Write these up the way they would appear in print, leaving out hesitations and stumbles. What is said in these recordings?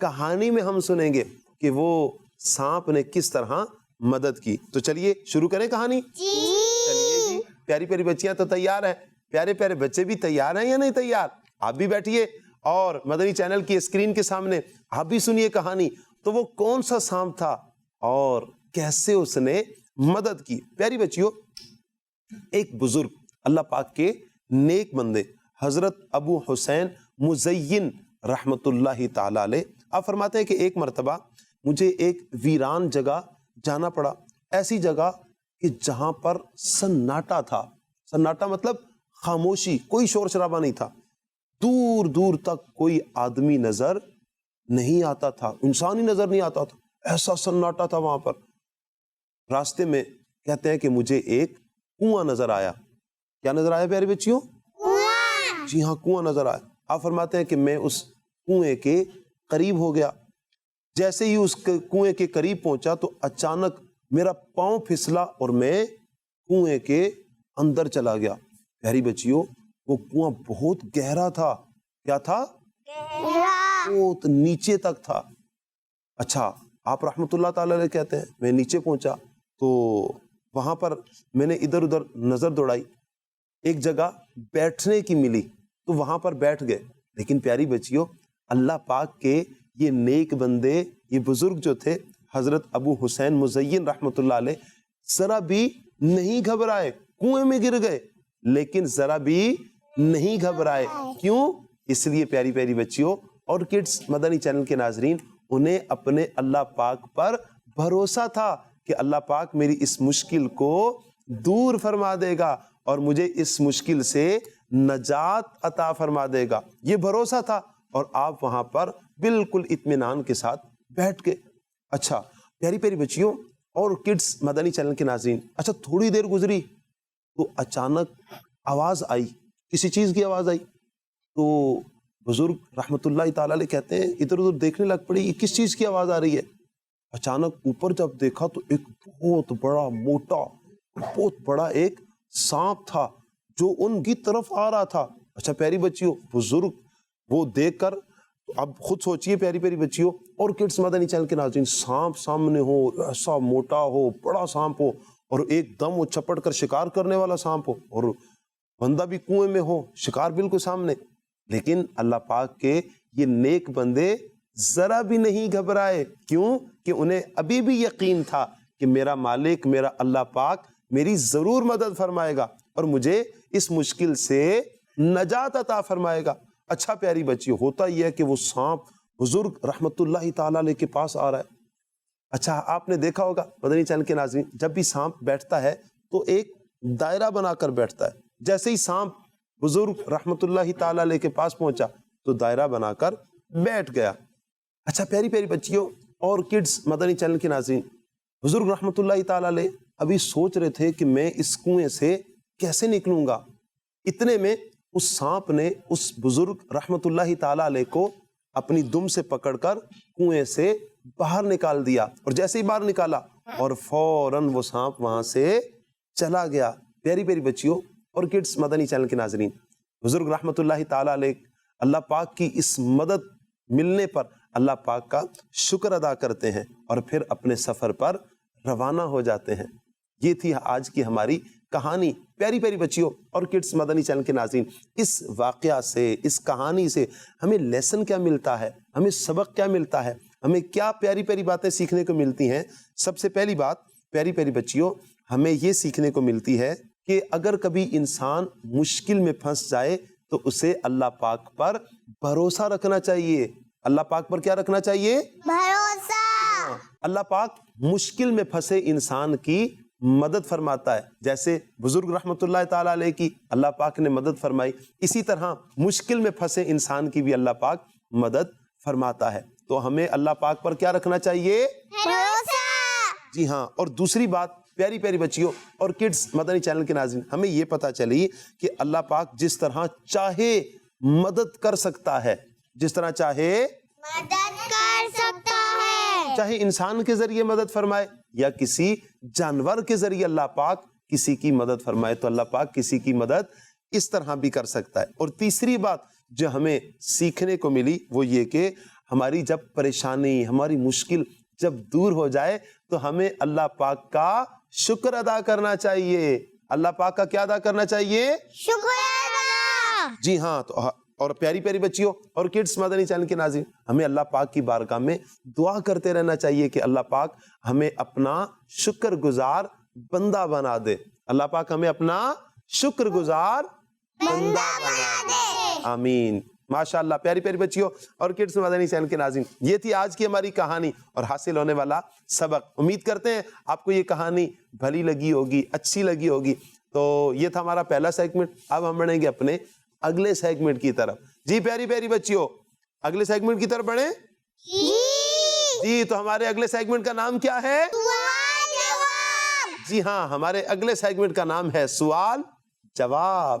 کہانی میں ہم سنیں گے کہ وہ سانپ نے کس طرح مدد کی. تو چلیے شروع کریں کہانی. چلیے جی. پیاری پیاری بچیاں تو تیار ہیں, پیارے پیارے بچے بھی تیار ہیں یا نہیں تیار؟ آپ بھی بیٹھیے اور مدنی چینل کی اسکرین کے سامنے آپ بھی سنیے کہانی. تو وہ کون سا سانپ تھا اور کیسے اس نے مدد کی؟ پیاری بچیوں, ایک بزرگ اللہ پاک کے نیک بندے حضرت ابو حسین مزین رحمت اللہ تعالی علیہ, آپ فرماتے ہیں کہ ایک مرتبہ مجھے ایک ویران جگہ جانا پڑا, ایسی جگہ کہ جہاں پر سناٹا تھا. سناٹا مطلب خاموشی, کوئی شور شرابہ نہیں تھا, دور دور تک کوئی آدمی نظر نہیں آتا تھا, انسان ہی نظر نہیں آتا تھا, ایسا سناٹا تھا وہاں پر. راستے میں کہتے ہیں کہ مجھے ایک کنواں نظر آیا. کیا نظر آیا پیارے بچیوں؟ جی ہاں, کنواں نظر آیا. آپ فرماتے ہیں کہ میں اس کنویں کے قریب ہو گیا. جیسے ہی اس کنویں کے قریب پہنچا تو اچانک میرا پاؤں پھسلا اور میں کنویں کے اندر چلا گیا. پیاری بچیوں, وہ کنواں بہت گہرا تھا. کیا تھا؟ بہت نیچے تک تھا. اچھا, آپ رحمت اللہ تعالی علیہ کہتے ہیں میں نیچے پہنچا تو وہاں پر میں نے ادھر ادھر نظر دوڑائی, ایک جگہ بیٹھنے کی ملی تو وہاں پر بیٹھ گئے. لیکن پیاری بچیوں, اللہ پاک کے یہ نیک بندے, یہ بزرگ جو تھے حضرت ابو حسین مزین رحمت اللہ علیہ, ذرا بھی نہیں گھبرائے. کنویں میں گر گئے لیکن ذرا بھی نہیں گھبرائے. کیوں؟ اس لیے پیاری پیاری بچیوں اور کڈس مدنی چینل کے ناظرین, انہیں اپنے اللہ پاک پر بھروسہ تھا کہ اللہ پاک میری اس مشکل کو دور فرما دے گا اور مجھے اس مشکل سے نجات عطا فرما دے گا. یہ بھروسہ تھا اور آپ وہاں پر بالکل اطمینان کے ساتھ بیٹھ گئے. اچھا پیاری پیاری بچیوں اور کڈس مدنی چینل کے ناظرین, اچھا تھوڑی دیر گزری تو اچانک آواز آئی, کسی چیز کی آواز آئی. تو بزرگ رحمت اللہ تعالی علیہ کہتے ہیں ادھر ادھر دیکھنے لگ پڑی, یہ کس چیز کی آواز آ رہی ہے. اچانک اوپر جب دیکھا تو ایک بہت بڑا موٹا, بہت بڑا ایک سانپ تھا جو ان کی طرف آ رہا تھا. اچھا پیاری بچیوں, بزرگ وہ دیکھ کر, اب خود سوچئے پیاری پیاری بچیوں اور کڈس مدنی چینل کے ناظرین, سانپ سامنے ہو, ایسا موٹا ہو, بڑا سانپ ہو اور ایک دم وہ چپٹ کر شکار کرنے والا سانپ ہو, اور بندہ بھی کنویں میں ہو, شکار بالکل سامنے. لیکن اللہ پاک کے یہ نیک بندے ذرا بھی نہیں گھبرائے. کیوں؟ کہ انہیں ابھی بھی یقین تھا کہ میرا مالک, میرا اللہ پاک میری ضرور مدد فرمائے گا اور مجھے اس مشکل سے نجات عطا فرمائے گا. اچھا پیاری بچی, ہوتا یہ ہے کہ وہ سانپ بزرگ رحمت اللہ تعالی علیہ کے پاس آ رہا ہے. اچھا آپ نے دیکھا ہوگا مدنی چینل کے ناظرین, جب بھی سانپ بیٹھتا ہے تو ایک دائرہ بنا کر بیٹھتا ہے. جیسے ہی سانپ بزرگ رحمت اللہ تعالی علیہ کے پاس پہنچا تو دائرہ بنا کر بیٹھ گیا. اچھا پیاری پیاری بچیوں اور کڈس مدنی چینل کے ناظرین, بزرگ رحمت اللہ تعالی علیہ ابھی سوچ رہے تھے کہ میں اس کنویں سے کیسے نکلوں گا. اتنے میں اس سانپ نے اس بزرگ رحمت اللہ تعالی علیہ کو اپنی دم سے پکڑ کر کنویں سے باہر نکال دیا, اور جیسے ہی باہر نکالا اور فوراً وہ سانپ وہاں سے چلا گیا. پیاری پیاری بچیوں اور کڈس مدنی چینل کے ناظرین, بزرگ رحمت اللہ تعالی علیہ اللہ پاک کی اس مدد ملنے پر اللہ پاک کا شکر ادا کرتے ہیں اور پھر اپنے سفر پر روانہ ہو جاتے ہیں. یہ تھی آج کی ہماری کہانی. پیاری پیاری بچیوں اور کڈس مدنی چینل کے ناظرین, اس واقعہ سے, اس کہانی سے ہمیں لیسن کیا ملتا ہے, ہمیں سبق کیا ملتا ہے, ہمیں کیا پیاری پیاری باتیں سیکھنے کو ملتی ہیں؟ سب سے پہلی بات پیاری پیاری بچیوں, ہمیں یہ سیکھنے کو ملتی ہے کہ اگر کبھی انسان مشکل میں پھنس جائے تو اسے اللہ پاک پر بھروسہ رکھنا چاہیے. اللہ پاک پر کیا رکھنا چاہیے؟ بھروسہ. اللہ پاک مشکل میں پھنسے انسان کی مدد فرماتا ہے. جیسے بزرگ رحمت اللہ تعالی علیہ کی اللہ پاک نے مدد فرمائی, اسی طرح مشکل میں پھنسے انسان کی بھی اللہ پاک مدد فرماتا ہے. تو ہمیں اللہ پاک پر کیا رکھنا چاہیے؟ بھروسہ. جی ہاں. اور دوسری بات پیاری پیاری بچیوں اور کڈس مدنی چینل کے ناظرین, ہمیں یہ پتا چلی کہ اللہ پاک جس طرح چاہے مدد کر سکتا ہے, جس طرح چاہے مدد کر سکتا ہے, چاہے انسان کے ذریعے مدد فرمائے یا کسی جانور کے ذریعے اللہ پاک کسی کی مدد فرمائے, تو اللہ پاک کسی کی مدد اس طرح بھی کر سکتا ہے. اور تیسری بات جو ہمیں سیکھنے کو ملی وہ یہ کہ ہماری جب پریشانی ہماری مشکل جب دور ہو جائے تو ہمیں اللہ پاک کا شکر ادا کرنا چاہیے. اللہ پاک کا کیا ادا کرنا چاہیے؟ شکر ادا. جی ہاں. تو اور پیاری پیاری بچیوں اور کڈس مدنی چینل کے ناظرین، ہمیں اللہ پاک کی بارگاہ میں دعا کرتے رہنا چاہیے کہ اللہ پاک ہمیں اپنا شکر گزار بندہ بنا دے. اللہ پاک ہمیں اپنا شکر گزار بندہ بنا دے. آمین. ماشاءاللہ. پیاری پیاری بچیوں اور کڈس مدنی چینل کے ناظرین، یہ تھی آج کی ہماری کہانی اور حاصل ہونے والا سبق. امید کرتے ہیں آپ کو یہ کہانی بھلی لگی ہوگی، اچھی لگی ہوگی. تو یہ تھا ہمارا پہلا سیگمنٹ. اب ہم بڑھیں گے اپنے اگلے سیگمنٹ کی طرف. جی پیاری پیاری بچیوں، اگلے سیگمنٹ کی طرف بڑھیں. جی تو ہمارے اگلے سیگمنٹ کا نام کیا ہے؟ سوال جواب. جی ہاں، ہمارے اگلے سیگمنٹ کا نام ہے سوال جواب.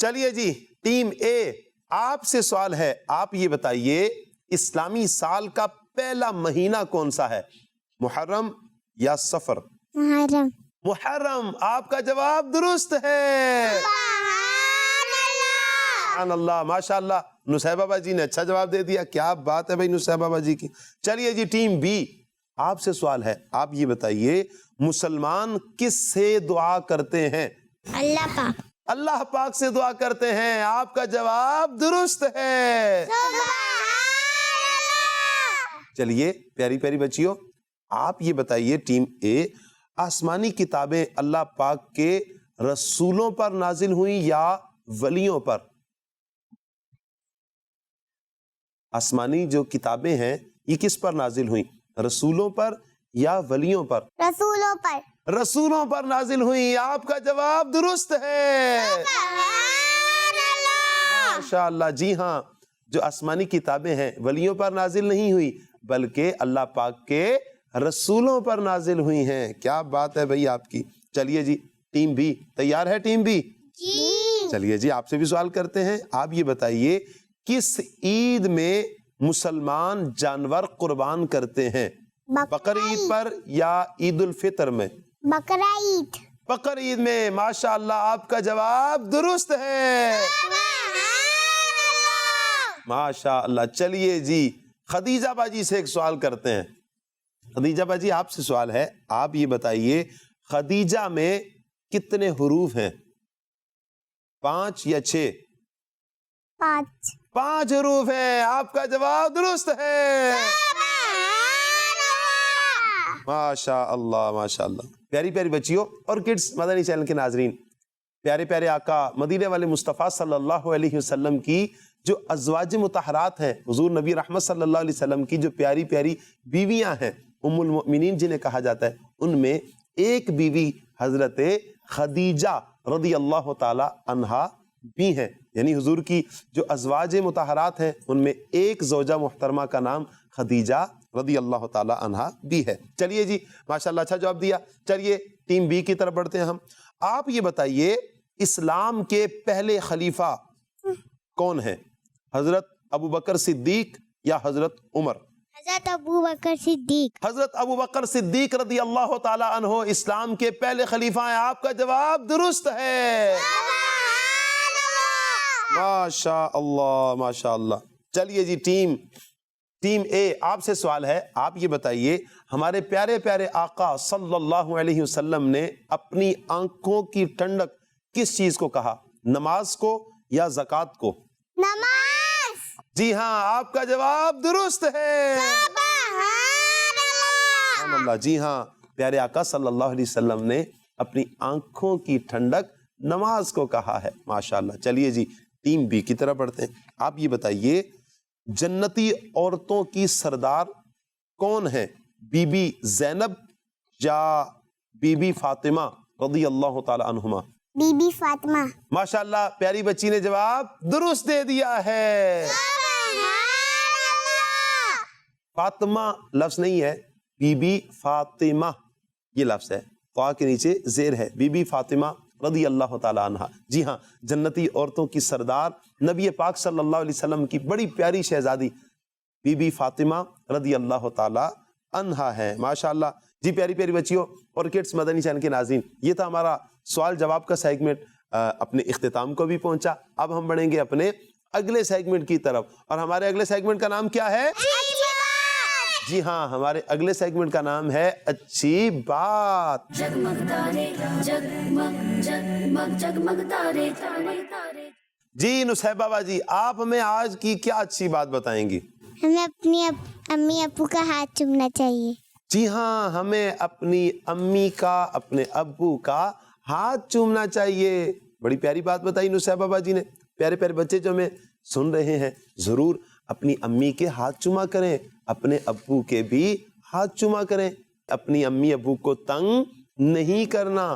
چلیے جی، ٹیم اے آپ سے سوال ہے. آپ یہ بتائیے اسلامی سال کا پہلا مہینہ کون سا ہے؟ محرم یا سفر؟ محرم. محرم. آپ کا جواب درست ہے. سبحان اللہ. ماشاء اللہ. نصیبہ بابا جی نے اچھا جواب دے دیا. کیا بات ہے بھائی نصیبہ بابا جی کی. چلیے جی، ٹیم بی آپ سے سوال ہے. آپ یہ بتائیے مسلمان کس سے دعا کرتے ہیں؟ اللہ پاک. اللہ پاک سے دعا کرتے ہیں. آپ کا جواب درست ہے. چلیے پیاری پیاری بچیوں، آپ یہ بتائیے ٹیم اے، آسمانی کتابیں اللہ پاک کے رسولوں پر نازل ہوئیں یا ولیوں پر؟ آسمانی جو کتابیں ہیں یہ کس پر نازل ہوئیں؟ رسولوں پر یا ولیوں پر؟ رسولوں پر. رسولوں پر نازل ہوئی. آپ کا جواب درست ہے. ماشاء اللہ. جی ہاں، جو آسمانی کتابیں ہیں ولیوں پر نازل نہیں ہوئی بلکہ اللہ پاک کے رسولوں پر نازل ہوئی ہیں. کیا بات ہے بھئی آپ کی. چلیے جی، ٹیم بی تیار ہے؟ ٹیم بی چلیے جی، آپ سے بھی سوال کرتے ہیں. آپ یہ بتائیے کس عید میں مسلمان جانور قربان کرتے ہیں؟ بقر عید پر یا عید الفطر میں؟ بقرہ عید. بقر عید میں. ماشاء اللہ. آپ کا جواب درست ہے. ماشاء اللہ. چلیے جی، خدیجہ باجی سے ایک سوال کرتے ہیں. خدیجہ باجی آپ سے سوال ہے. آپ یہ بتائیے خدیجہ میں کتنے حروف ہیں؟ 5 یا 6؟ 5. 5 حروف ہیں. آپ کا جواب درست ہے. ماشاء اللہ ماشاء اللہ. پیاری پیاری بچیوں اور کڈس مدنی چینل کے ناظرین، پیارے پیارے آقا مدینے والے مصطفیٰ صلی اللہ علیہ وسلم کی جو ازواج مطہرات ہیں، حضور نبی رحمت صلی اللہ علیہ وسلم کی جو پیاری پیاری بیویاں ہیں، ام المؤمنین جنہیں کہا جاتا ہے، ان میں ایک بیوی حضرت خدیجہ رضی اللہ تعالی عنہا بھی ہیں. یعنی حضور کی جو ازواج مطہرات ہیں ان میں ایک زوجہ محترمہ کا نام خدیجہ رضی اللہ تعالی عنہا بھی ہے. چلیے جی، ماشاءاللہ اچھا جواب دیا. چلیے ٹیم بی کی طرف بڑھتے ہیں ہم. آپ یہ بتائیے اسلام کے پہلے خلیفہ کون ہیں؟ حضرت ابو بکر صدیق یا حضرت عمر؟ حضرت ابو بکر صدیق. حضرت ابو بکر صدیق رضی اللہ تعالی عنہ اسلام کے پہلے خلیفہ ہیں. آپ کا جواب درست ہے. ماشاء اللہ ماشاء اللہ. چلیے جی، ٹیم اے آپ سے سوال ہے. آپ یہ بتائیے ہمارے پیارے پیارے آقا صلی اللہ علیہ وسلم نے اپنی آنکھوں کی ٹھنڈک کس چیز کو کہا؟ نماز کو یا زکوٰۃ کو؟ نماز. جی ہاں، آپ کا جواب درست ہے. سبحان اللہ. جی ہاں، پیارے آقا صلی اللہ علیہ وسلم نے اپنی آنکھوں کی ٹھنڈک نماز کو کہا ہے. ماشاءاللہ. چلیے جی، ٹیم بی کی طرف بڑھتے ہیں. آپ یہ بتائیے جنتی عورتوں کی سردار کون ہے؟ بی بی زینب یا بی بی فاطمہ رضی اللہ تعالی عنہما؟ بی بی فاطمہ. ماشاءاللہ. پیاری بچی نے جواب درست دے دیا ہے. فاطمہ لفظ نہیں ہے، بی بی فاطمہ یہ لفظ ہے. فا کے نیچے زیر ہے. بی بی فاطمہ رضی اللہ تعالی عنہ. جی ہاں، جنتی عورتوں کی سردار نبی پاک صلی اللہ علیہ وسلم کی بڑی پیاری شہزادی بی بی فاطمہ رضی اللہ تعالی عنہا ہے. ماشاءاللہ. جی پیاری پیاری بچیوں اور کڈس مدنی چینل کے ناظرین، یہ تھا ہمارا سوال جواب کا سیگمنٹ. اپنے اختتام کو بھی پہنچا. اب ہم بڑھیں گے اپنے اگلے سیگمنٹ کی طرف, اور ہمارے اگلے سیگمنٹ کا نام کیا ہے؟ جی ہاں, ہمارے اگلے سیگمنٹ کا نام ہے اچھی بات. جگمگ تارے جگمگ جگمگ جگمگ تارے تارے تارے. جی نصیبہ باجی, آپ ہمیں آج کی کیا اچھی بات بتائیں گی؟ ہمیں اپنی امی ابو کا ہاتھ چومنا چاہیے. جی ہاں, ہمیں اپنی امی کا, اپنے ابو کا ہاتھ چومنا چاہیے. بڑی پیاری بات بتائی نصیبہ باجی نے. پیارے پیارے بچے جو ہمیں سن رہے ہیں, ضرور اپنی امی کے ہاتھ چوما کریں, اپنے ابو کے بھی ہاتھ چوما کریں. اپنی امی ابو کو تنگ نہیں کرنا,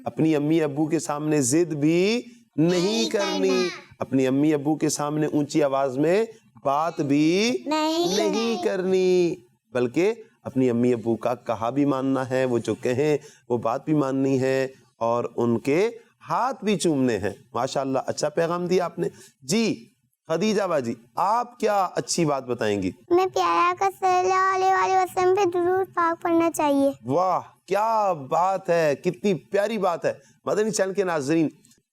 اپنی امی ابو کے سامنے ضد بھی نہیں کرنی, اپنی امی ابو کے سامنے اونچی آواز میں بات بھی نہیں کرنی, بلکہ اپنی امی ابو کا کہا بھی ماننا ہے, وہ جو کہیں وہ بات بھی ماننی ہے, اور ان کے ہاتھ بھی چومنے ہیں. ماشاءاللہ, اچھا پیغام دیا آپ نے. جی خدیجہ باجی, آپ کیا اچھی بات بتائیں گی؟ ہمیں پیارا کا صلی اللہ علیہ وسلم پہ درود پاک پڑھنا چاہیے. واہ کیا بات ہے, کتنی پیاری بات ہے. مدنی چینل کے ناظرین,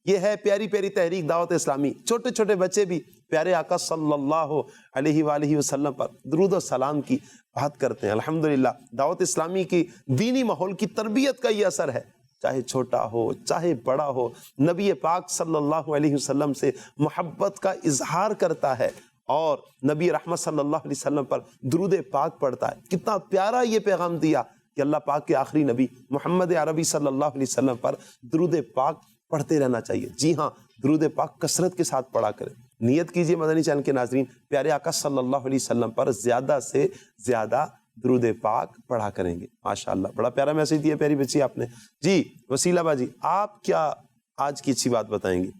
یہ ہے پیاری پیاری تحریک دعوت اسلامی. چھوٹے چھوٹے بچے بھی پیارے آقا صلی اللہ علیہ وآلہ وسلم پر درود و سلام کی بات کرتے ہیں. الحمدللہ, دعوت اسلامی کی دینی ماحول کی تربیت کا یہ اثر ہے. چاہے چھوٹا ہو چاہے بڑا ہو, نبی پاک صلی اللہ علیہ وسلم سے محبت کا اظہار کرتا ہے, اور نبی رحمت صلی اللہ علیہ وسلم پر درود پاک پڑھتا ہے. کتنا پیارا یہ پیغام دیا کہ اللہ پاک کے آخری نبی محمد عربی صلی اللہ علیہ وسلم پر درود پاک پڑھتے رہنا چاہیے. جی ہاں, درود پاک کثرت کے ساتھ پڑھا کریں. نیت کیجئے مدنی چینل کے ناظرین, پیارے آقا صلی اللہ علیہ وسلم پر زیادہ سے زیادہ درود پاک پڑھا کریں گے. ماشاءاللہ, بڑا پیارا میسج دیا پیاری بچی آپ نے. جی وسیلہ باجی, آپ کیا آج کی اچھی بات بتائیں گی؟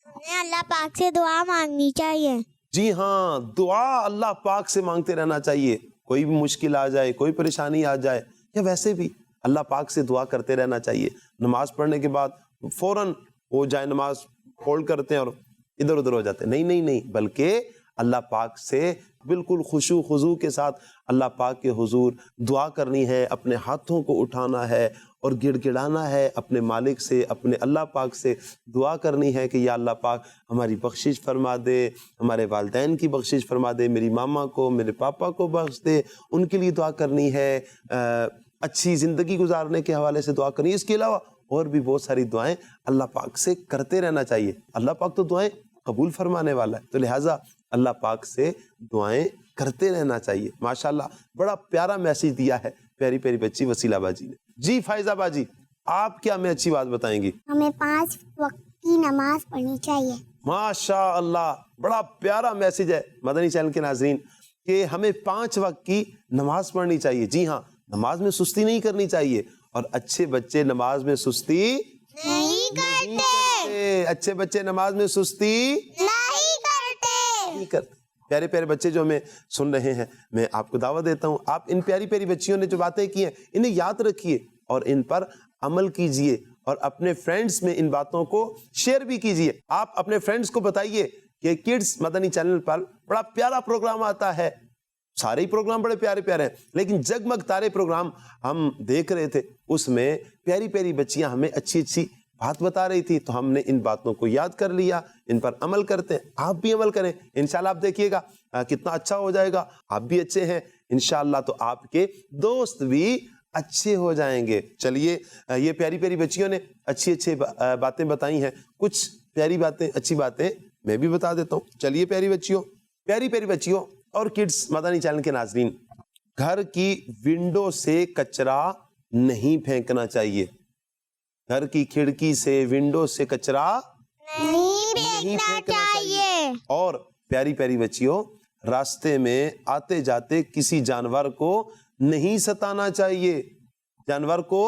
ہمیں اللہ پاک سے دعا مانگنی چاہیے. جی ہاں, دعا اللہ پاک سے مانگتے رہنا چاہیے. کوئی بھی مشکل آ جائے, کوئی پریشانی آ جائے, یا ویسے بھی اللہ پاک سے دعا کرتے رہنا چاہیے. نماز پڑھنے کے بعد فوراً وہ جائے نماز ہولڈ کرتے ہیں اور ادھر ادھر ہو جاتے ہیں. نہیں, بلکہ اللہ پاک سے بالکل خشوع خضوع کے ساتھ اللہ پاک کے حضور دعا کرنی ہے. اپنے ہاتھوں کو اٹھانا ہے اور گڑ گڑانا ہے اپنے مالک سے, اپنے اللہ پاک سے دعا کرنی ہے کہ یا اللہ پاک ہماری بخشش فرما دے, ہمارے والدین کی بخشش فرما دے, میری ماما کو میرے پاپا کو بخش دے, ان کے لیے دعا کرنی ہے, اچھی زندگی گزارنے کے حوالے سے دعا کرنی ہے. اس کے علاوہ اور بھی بہت ساری دعائیں اللہ پاک سے کرتے رہنا چاہیے. اللہ پاک تو دعائیں قبول فرمانے والا ہے, تو لہٰذا اللہ پاک سے دعائیں کرتے رہنا چاہیے. ماشاءاللہ, بڑا پیارا میسج دیا ہے پیاری پیاری بچی وسیلہ باجی نے. جی فائزہ باجی, آپ کیا ہمیں اچھی بات بتائیں گی؟ ہمیں 5 وقت کی نماز پڑھنی چاہیے. ماشاءاللہ, بڑا پیارا میسج ہے مدنی چینل کے ناظرین کہ ہمیں 5 وقت کی نماز پڑھنی چاہیے. جی ہاں, نماز میں سستی نہیں کرنی چاہیے, اور اچھے بچے نماز میں سستی نہیں کرتے. اچھے بچے نماز میں سستی نہیں کرتے. پیارے پیارے بچے جو ہمیں سن رہے ہیں, میں آپ کو دعوت دیتا ہوں, آپ ان پیاری پیاری بچیوں نے جو باتیں کی ہیں انہیں یاد رکھیے اور ان پر عمل کیجئے, اور اپنے فرینڈز میں ان باتوں کو شیئر بھی کیجئے. آپ اپنے فرینڈز کو بتائیے کہ کڈز مدنی چینل پر بڑا پیارا پروگرام آتا ہے. سارے ہی پروگرام بڑے پیارے پیارے ہیں, لیکن جگمگ تارے پروگرام ہم دیکھ رہے تھے, اس میں پیاری پیاری بچیاں ہمیں اچھی اچھی بات بتا رہی تھی, تو ہم نے ان باتوں کو یاد کر لیا, ان پر عمل کرتے ہیں. آپ بھی عمل کریں, انشاءاللہ آپ دیکھیے گا کتنا اچھا ہو جائے گا. آپ بھی اچھے ہیں انشاءاللہ, تو آپ کے دوست بھی اچھے ہو جائیں گے. چلیے, یہ پیاری پیاری بچیوں نے اچھی اچھی باتیں بتائی ہیں. کچھ پیاری باتیں, اچھی باتیں میں بھی بتا دیتا ہوں. چلیے پیاری پیاری بچیوں اور کڈز مدنی چینل کے ناظرین, گھر کی ونڈو سے کچرا نہیں پھینکنا چاہیے. گھر کی کھڑکی سے, ونڈو سے کچرا نہیں پھینکنا چاہیے. اور پیاری پیاری بچیوں, راستے میں آتے جاتے کسی جانور کو نہیں ستانا چاہیے. جانور کو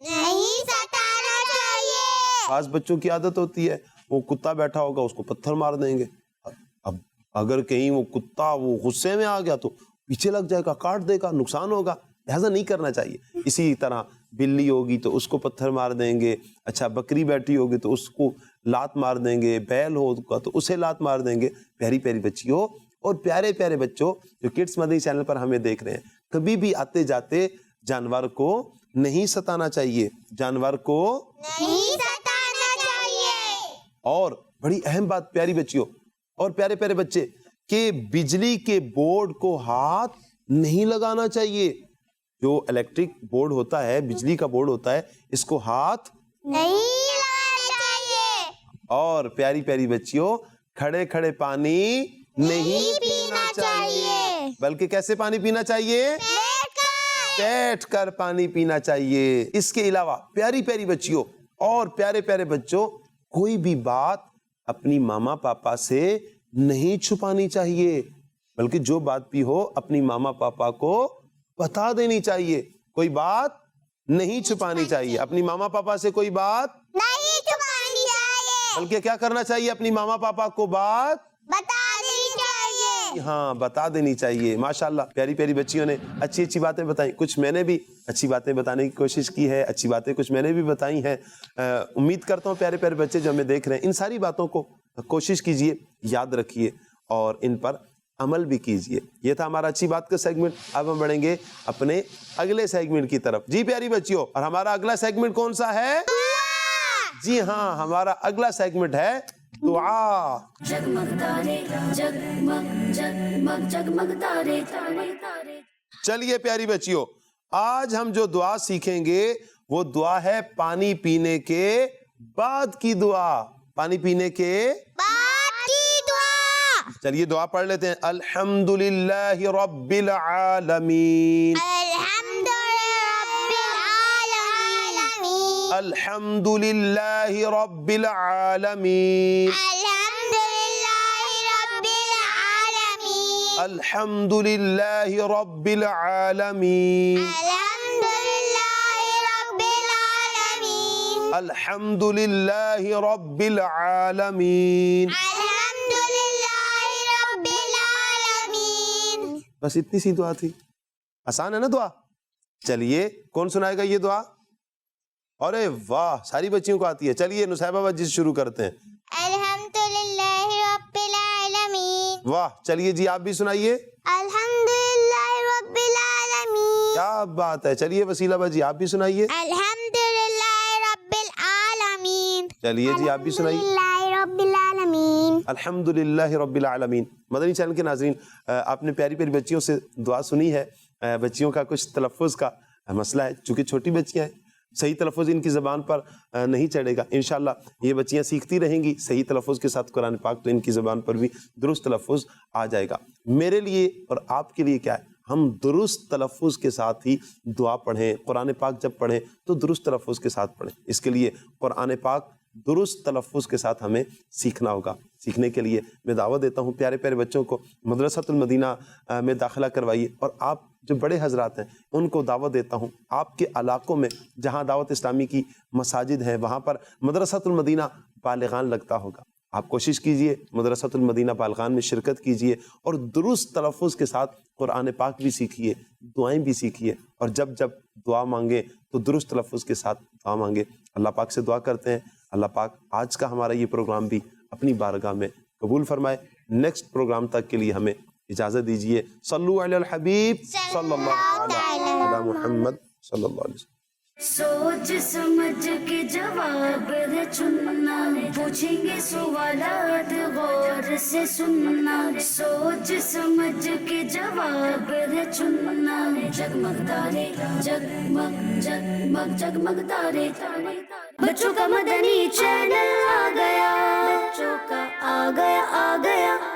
نہیں ستانا چاہیے. بعض بچوں کی عادت ہوتی ہے, وہ کتا بیٹھا ہوگا اس کو پتھر مار دیں گے. اب اگر کہیں وہ کتا وہ غصے میں آ گیا تو پیچھے لگ جائے گا, کاٹ دے گا, نقصان ہوگا. لہذا نہیں کرنا چاہیے. اسی طرح بلی ہوگی تو اس کو پتھر مار دیں گے. اچھا, بکری بیٹھی ہوگی تو اس کو لات مار دیں گے. بیل ہوگا تو اسے لات مار دیں گے. پیاری پیاری بچیوں اور پیارے پیارے بچوں جو کڈز مدنی چینل پر ہمیں دیکھ رہے ہیں, کبھی بھی آتے جاتے جانور کو نہیں ستانا چاہیے. جانور کو نہیں ستانا چاہیے. اور بڑی اہم بات پیاری بچیوں اور پیارے پیارے بچے کہ بجلی کے بورڈ کو ہاتھ نہیں لگانا چاہیے. جو الیکٹرک بورڈ ہوتا ہے, بجلی کا بورڈ ہوتا ہے, اس کو ہاتھ نہیں لگانا چاہیے. اور پیاری پیاری بچیوں کھڑے کھڑے پانی نہیں پینا چاہیے, بلکہ کیسے پانی پینا چاہیے؟ بیٹھ کر پانی پینا چاہیے. اس کے علاوہ پیاری پیاری بچیوں اور پیارے پیارے بچوں, کوئی بھی بات اپنی ماما پاپا سے نہیں چھپانی چاہیے, بلکہ جو بات بھی ہو اپنی ماما پاپا کو بتا دینی چاہیے. کوئی بات نہیں چھپانی چاہیے, اپنی ماما پاپا سے کوئی بات نہیں چھپانی چاہیے, بلکہ کیا کرنا چاہیے؟ اپنی ماما پاپا کو بات بتا دینی چاہیے. ہاں بتا دینی چاہیے. ماشاءاللہ پیاری پیاری بچیوں نے اچھی اچھی باتیں بتائیں. کچھ میں نے بھی اچھی باتیں بتانے کی کوشش کی ہے, اچھی باتیں کچھ میں نے بھی بتائی ہیں. امید کرتا ہوں پیارے پیارے بچے جو ہمیں دیکھ رہے ہیں ان ساری باتوں کو کوشش کیجئے, یاد رکھیے اور ان پر عمل بھی کیجئے. یہ تھا ہمارا اچھی بات کا سیگمنٹ. اب ہم بڑھیں گے اپنے اگلے سیگمنٹ کی طرف. جی پیاری بچیوں, اور ہمارا اگلا سیگمنٹ کون سا ہے؟ جی ہاں, ہمارا اگلا سیگمنٹ ہے دعا. جگمگ تارے جگمگ جگمگ جگمگ تارے تارے تارے. چلیے پیاری بچیوں, آج ہم جو دعا سیکھیں گے وہ دعا ہے پانی پینے کے بعد کی دعا. پانی پینے کے بعد کی دعا. چلیے دعا پڑھ لیتے ہیں. الحمدللہ رب العالمین, الحمدللہ رب العالمین, الحمدللہ رب العالمین, الحمدللہ رب العالمین. بس اتنی سی دعا تھی, آسان ہے نا دعا. چلیے کون سنائے گا یہ دعا؟ ارے واہ, ساری بچیوں کو آتی ہے. چلیے نصیبہ بچی سے شروع کرتے ہیں. الحمدللہ رب العالمین. واہ, چلیے جی آپ بھی سنائیے. الحمدللہ رب العالمین. کیا بات ہے. چلیے وسیلہ بجی آپ بھی سنائیے. الحمدللہ رب العالمین. چلیے جی آپ بھی سنائیے. الحمدللہ رب العالمین. الحمدللہ رب العالمین. مدنی چینل کے ناظرین, آپ نے پیاری پیاری بچیوں سے دعا سنی ہے. بچیوں کا کچھ تلفظ کا مسئلہ ہے, چونکہ چھوٹی بچیاں ہیں, صحیح تلفظ ان کی زبان پر نہیں چڑھے گا. انشاءاللہ یہ بچیاں سیکھتی رہیں گی صحیح تلفظ کے ساتھ قرآن پاک, تو ان کی زبان پر بھی درست تلفظ آ جائے گا. میرے لیے اور آپ کے لیے کیا ہے, ہم درست تلفظ کے ساتھ ہی دعا پڑھیں. قرآن پاک جب پڑھیں تو درست تلفظ کے ساتھ پڑھیں. اس کے لیے قرآن پاک درست تلفظ کے ساتھ ہمیں سیکھنا ہوگا. سیکھنے کے لیے میں دعوت دیتا ہوں پیارے پیارے بچوں کو مدرسۃ المدینہ میں داخلہ کروائیے. اور آپ جو بڑے حضرات ہیں ان کو دعوت دیتا ہوں, آپ کے علاقوں میں جہاں دعوت اسلامی کی مساجد ہیں وہاں پر مدرسۃ المدینہ بالغان لگتا ہوگا. آپ کوشش کیجئے مدرسۃ المدینہ بالغان میں شرکت کیجئے اور درست تلفظ کے ساتھ قرآن پاک بھی سیکھیے, دعائیں بھی سیکھیے. اور جب جب دعا مانگیں تو درست تلفظ کے ساتھ دعا مانگیں. اللہ پاک سے دعا کرتے ہیں اللہ پاک آج کا ہمارا یہ پروگرام بھی اپنی بارگاہ میں قبول فرمائے. نیکسٹ پروگرام تک کے لیے ہمیں اجازت دیجیے. صلو علی الحبیب صلی اللہ علی محمد صلی اللہ علیہ وسلم. سوچ سمجھ کے جواب ہے چننا, پوچھیں گے سوالات غور سے سننا. سوچ سمجھ کے جواب ہے چننا. جگمگ تارے جگمگ جگمگ جگمگ تارے تارے. بچوں کا مدنی چینل آ گیا, بچوں کا آ گیا